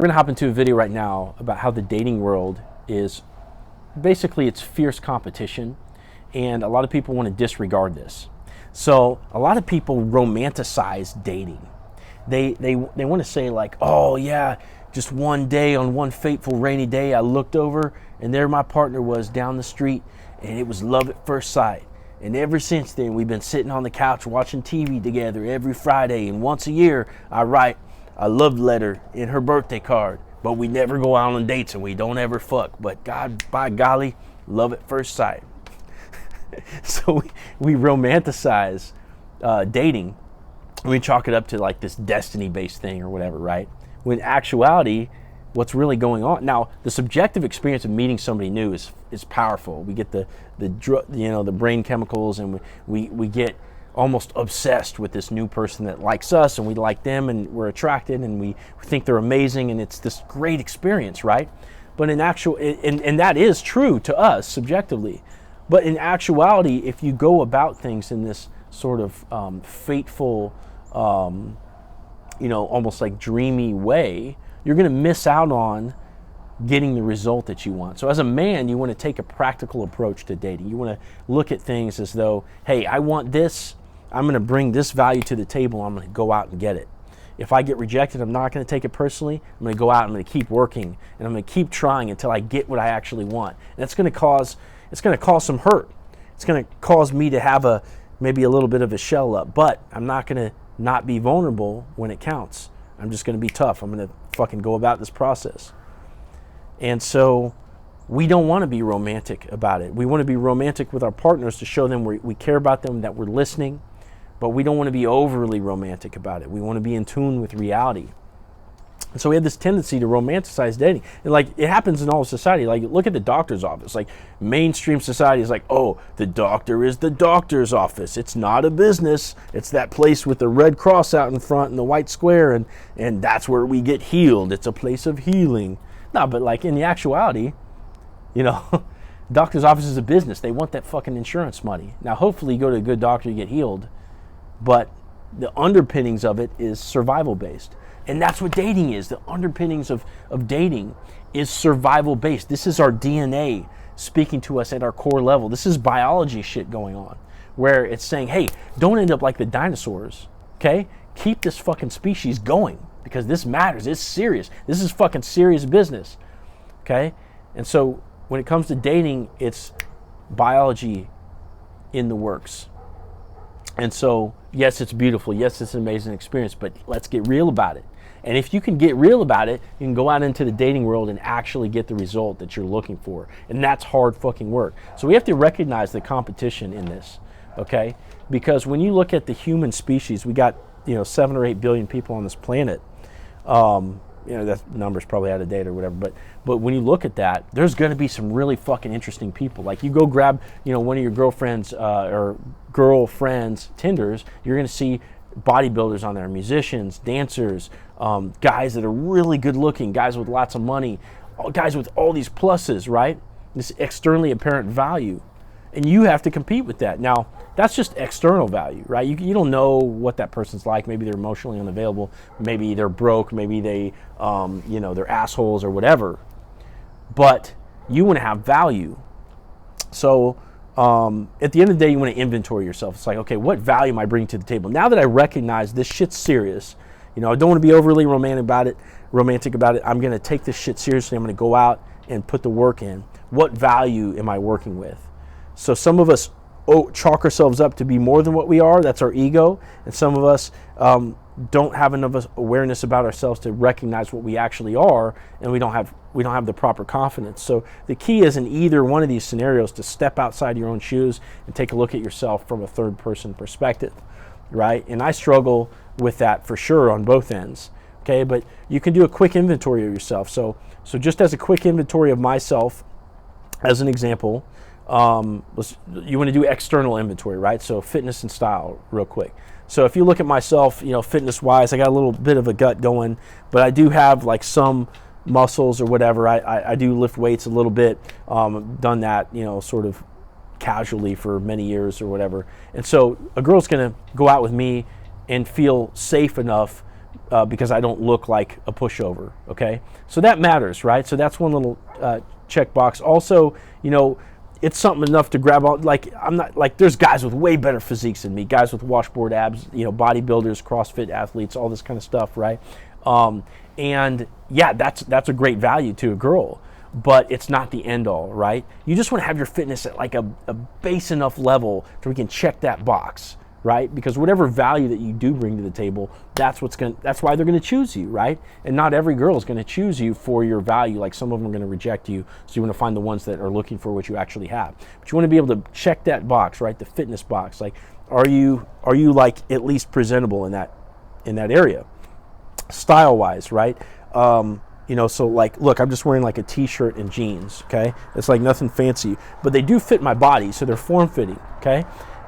We're going to hop into a video right now about how the dating world is basically it's fierce competition, and a lot of people want to disregard this. So a lot of people romanticize dating. They want to say like, oh yeah, just one day on one fateful rainy day I looked over and there my partner was down the street and it was love at first sight. And ever since then we've been sitting on the couch watching TV together every Friday, and once a year I write a love letter in her birthday card, but we never go out on dates and we don't ever fuck. But God, by golly, love at first sight. So we romanticize dating. We chalk it up to like this destiny-based thing or whatever, right? When in actuality, what's really going on now, the subjective experience of meeting somebody new is powerful. We get the brain chemicals, and we get almost obsessed with this new person that likes us and we like them and we're attracted and we think they're amazing, and it's this great experience, right? But in and that is true to us subjectively, but in actuality, if you go about things in this sort of fateful, almost like dreamy way, you're going to miss out on getting the result that you want. So as a man, you want to take a practical approach to dating. You want to look at things as though, hey, I want this, I'm going to bring this value to the table, I'm going to go out and get it. If I get rejected, I'm not going to take it personally. I'm going to go out, I'm going to keep working, and I'm going to keep trying until I get what I actually want. And it's going to cause some hurt. It's going to cause me to have maybe a little bit of a shell up, but I'm not going to not be vulnerable when it counts. I'm just going to be tough. I'm going to fucking go about this process. And so we don't want to be romantic about it. We want to be romantic with our partners to show them we care about them, that we're listening, but we don't want to be overly romantic about it. We want to be in tune with reality. And so we have this tendency to romanticize dating. And like, it happens in all society. Like, look at the doctor's office. Like, mainstream society is like, oh, the doctor is the doctor's office. It's not a business. It's that place with the red cross out in front and the white square, and that's where we get healed. It's a place of healing. No, but like in the actuality, doctor's office is a business. They want that fucking insurance money. Now, hopefully you go to a good doctor, you get healed, but the underpinnings of it is survival based. And that's what dating is. The underpinnings of dating is survival based. This is our DNA speaking to us at our core level. This is biology shit going on, where it's saying, hey, don't end up like the dinosaurs, okay? Keep this fucking species going, because this matters. It's serious. This is fucking serious business, okay? And so when it comes to dating, it's biology in the works. And so, yes, it's beautiful. Yes, it's an amazing experience, but let's get real about it. And if you can get real about it, you can go out into the dating world and actually get the result that you're looking for. And that's hard fucking work. So we have to recognize the competition in this, okay? Because when you look at the human species, we got 7 or 8 billion people on this planet. That number's probably out of date or whatever, but when you look at that, there's going to be some really fucking interesting people. Like, you go grab one of your girlfriends or girlfriends Tinders, you're going to see bodybuilders on there, musicians, dancers, guys that are really good looking, guys with lots of money, guys with all these pluses, right? This externally apparent value. And you have to compete with that. Now, that's just external value, right? You don't know what that person's like. Maybe they're emotionally unavailable. Maybe they're broke. Maybe they're assholes or whatever. But you want to have value. So at the end of the day, you want to inventory yourself. It's like, okay, what value am I bringing to the table? Now that I recognize this shit's serious, I don't want to be overly romantic about it. I'm going to take this shit seriously. I'm going to go out and put the work in. What value am I working with? So some of us chalk ourselves up to be more than what we are. That's our ego. And some of us don't have enough awareness about ourselves to recognize what we actually are, and we don't have the proper confidence. So the key is, in either one of these scenarios, to step outside your own shoes and take a look at yourself from a third person perspective, right? And I struggle with that for sure on both ends. Okay, but you can do a quick inventory of yourself. So just as a quick inventory of myself, as an example, you want to do external inventory, right? So fitness and style, real quick. So if you look at myself, fitness-wise, I got a little bit of a gut going, but I do have like some muscles or whatever. I do lift weights a little bit. Done that, sort of casually for many years or whatever. And so a girl's going to go out with me and feel safe enough because I don't look like a pushover, okay? So that matters, right? So that's one little checkbox. Also, it's something enough to grab on. Like, I'm not like, there's guys with way better physiques than me, guys with washboard abs, bodybuilders, CrossFit athletes, all this kind of stuff, right? And yeah, that's a great value to a girl, but it's not the end all, right? You just want to have your fitness at like a base enough level so we can check that box, right? Because whatever value that you do bring to the table, that's why they're going to choose you, right? And not every girl is going to choose you for your value. Like, some of them are going to reject you. So you want to find the ones that are looking for what you actually have. But you want to be able to check that box, right? The fitness box. Like, are you like at least presentable in that area, style wise, right? So like, look, I'm just wearing like a t-shirt and jeans, okay? It's like nothing fancy, but they do fit my body, so they're form fitting, okay?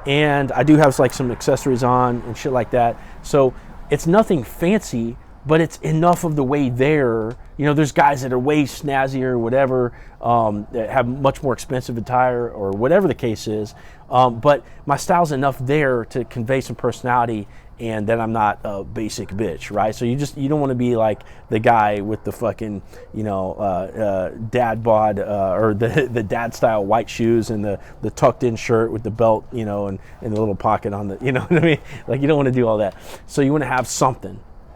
And I do have like some accessories on and shit like that. So it's nothing fancy, but it's enough of the way there. There's guys that are way snazzier or whatever, that have much more expensive attire or whatever the case is. But my style's enough there to convey some personality, and that I'm not a basic bitch, right? So you don't want to be like the guy with the fucking, dad bod, or the dad style white shoes and the tucked in shirt with the belt, and the little pocket on the, you know what I mean? Like, you don't want to do all that. So you want to have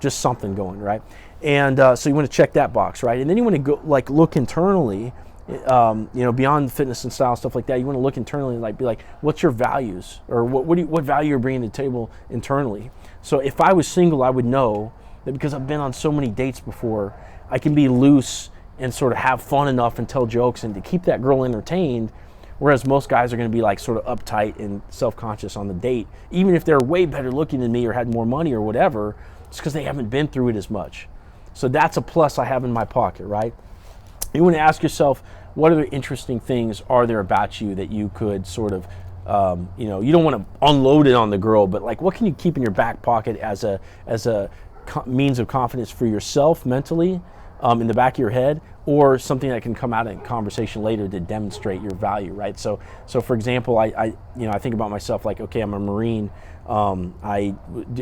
just something going, right? And so you want to check that box, right? And then you want to go like look internally, beyond fitness and style, stuff like that. You want to look internally and like be like, what's your values, or what value you're bringing to the table internally. So if I was single, I would know that because I've been on so many dates before, I can be loose and sort of have fun enough and tell jokes and to keep that girl entertained. Whereas most guys are going to be like sort of uptight and self-conscious on the date, even if they're way better looking than me or had more money or whatever. It's because they haven't been through it as much. So that's a plus I have in my pocket, right? You want to ask yourself, what other interesting things are there about you that you could sort of, you don't want to unload it on the girl, but like, what can you keep in your back pocket as a means of confidence for yourself mentally, in the back of your head, or something that can come out in conversation later to demonstrate your value, right? So for example, I think about myself like, okay, I'm a Marine. I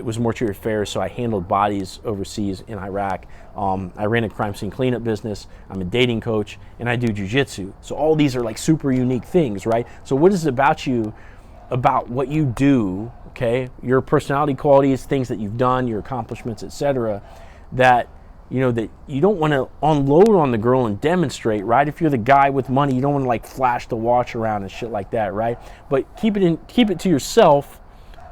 was mortuary affairs, so I handled bodies overseas in Iraq. I ran a crime scene cleanup business. I'm a dating coach, and I do jujitsu. So all these are like super unique things, right? So what is it about you, about what you do, okay, your personality qualities, things that you've done, your accomplishments, etc., that that you don't want to unload on the girl and demonstrate, right? If you're the guy with money, you don't want to like flash the watch around and shit like that, right? But keep it to yourself,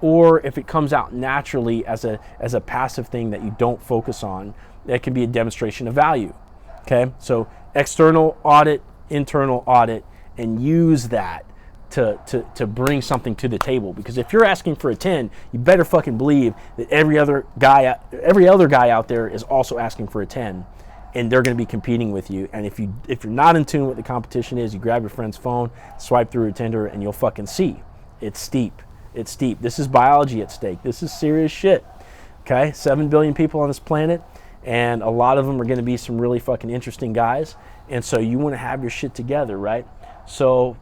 or if it comes out naturally as a passive thing that you don't focus on, that can be a demonstration of value. Okay? So external audit, internal audit, and use that to bring something to the table. Because if you're asking for a 10, you better fucking believe that every other guy out there is also asking for a 10, and they're going to be competing with you. And if you're not in tune with the competition is, you grab your friend's phone, swipe through a Tinder, and you'll fucking see. It's steep. It's steep. This is biology at stake. This is serious shit. Okay? 7 billion people on this planet, and a lot of them are going to be some really fucking interesting guys. And so you want to have your shit together, right? So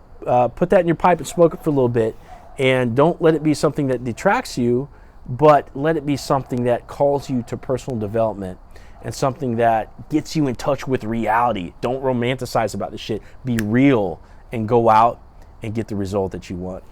put that in your pipe and smoke it for a little bit, and don't let it be something that detracts you, but let it be something that calls you to personal development and something that gets you in touch with reality. Don't romanticize about this shit. Be real and go out and get the result that you want.